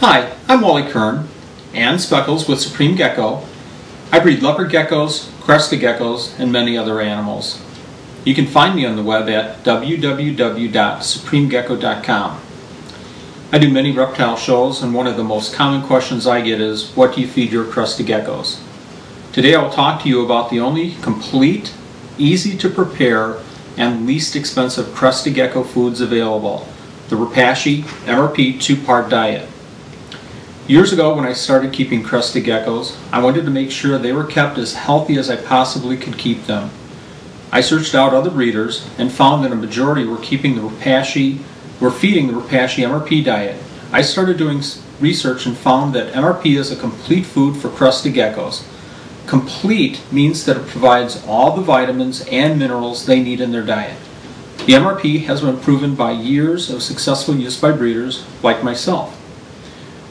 Hi, I'm Wally Kern and Speckles with Supreme Gecko. I breed leopard geckos, crested geckos, and many other animals. You can find me on the web at www.supremegecko.com. I do many reptile shows, and one of the most common questions I get is, what do you feed your crested geckos? Today I will talk to you about the only complete, easy to prepare, and least expensive crested gecko foods available, the Repashy MRP 2-part diet. Years ago, when I started keeping crested geckos, I wanted to make sure they were kept as healthy as I possibly could keep them. I searched out other breeders and found that a majority were feeding the Repashy MRP diet. I started doing research and found that MRP is a complete food for crested geckos. Complete means that it provides all the vitamins and minerals they need in their diet. The MRP has been proven by years of successful use by breeders like myself.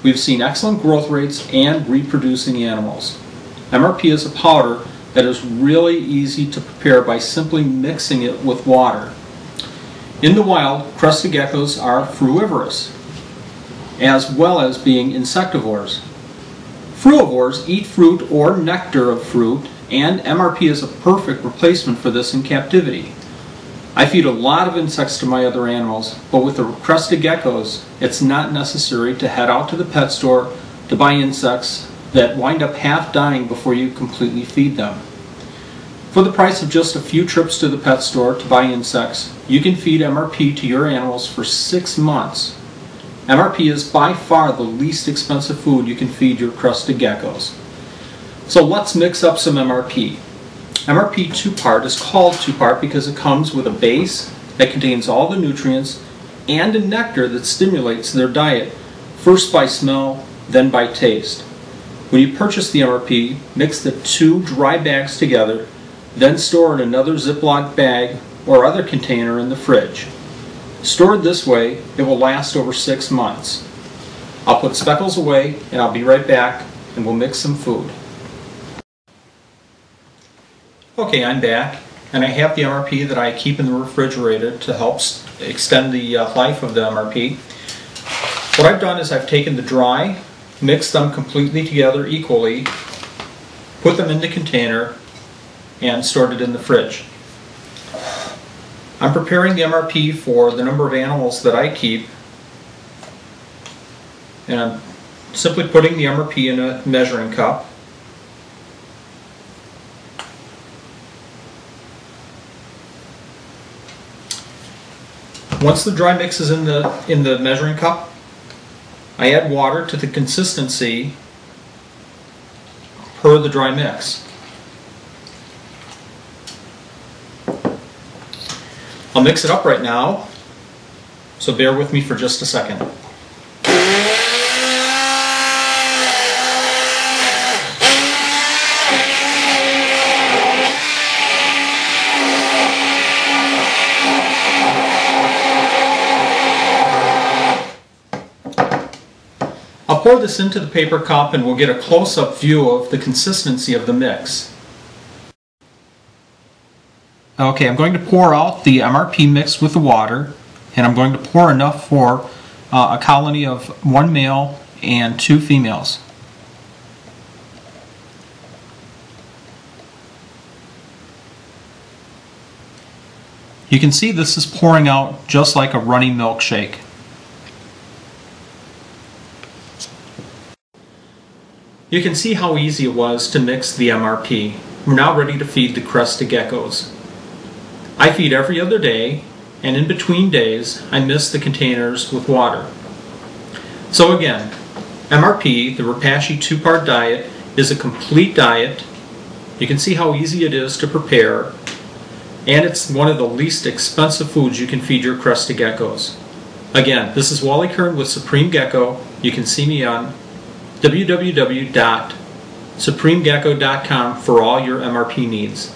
We've seen excellent growth rates and reproducing animals. MRP is a powder that is really easy to prepare by simply mixing it with water. In the wild, crested geckos are frugivorous, as well as being insectivores. Frugivores eat fruit or nectar of fruit, and MRP is a perfect replacement for this in captivity. I feed a lot of insects to my other animals, but with the crested geckos, it's not necessary to head out to the pet store to buy insects that wind up half dying before you completely feed them. For the price of just a few trips to the pet store to buy insects, you can feed MRP to your animals for 6 months. MRP is by far the least expensive food you can feed your crested geckos. So let's mix up some MRP. MRP 2-part is called 2-part because it comes with a base that contains all the nutrients and a nectar that stimulates their diet, first by smell, then by taste. When you purchase the MRP, mix the 2 dry bags together, then store in another Ziploc bag or other container in the fridge. Stored this way, it will last over 6 months. I'll put Speckles away and I'll be right back and we'll mix some food. Okay, I'm back, and I have the MRP that I keep in the refrigerator to help extend the life of the MRP. What I've done is I've taken the dry, mixed them completely together equally, put them in the container, and stored it in the fridge. I'm preparing the MRP for the number of animals that I keep, and I'm simply putting the MRP in a measuring cup. Once the dry mix is in the measuring cup, I add water to the consistency per the dry mix. I'll mix it up right now, so bear with me for just a second. I'll pour this into the paper cup and we'll get a close-up view of the consistency of the mix. Okay, I'm going to pour out the MRP mix with the water, and I'm going to pour enough for a colony of 1 male and 2 females. You can see this is pouring out just like a runny milkshake. You can see how easy it was to mix the MRP. We're now ready to feed the crested geckos. I feed every other day, and in between days I mist the containers with water. So again, MRP, the Repashy 2-part diet, is a complete diet. You can see how easy it is to prepare, and it's one of the least expensive foods you can feed your crested geckos. Again, this is Wally Kern with Supreme Gecko. You can see me on www.supremegecko.com for all your MRP needs.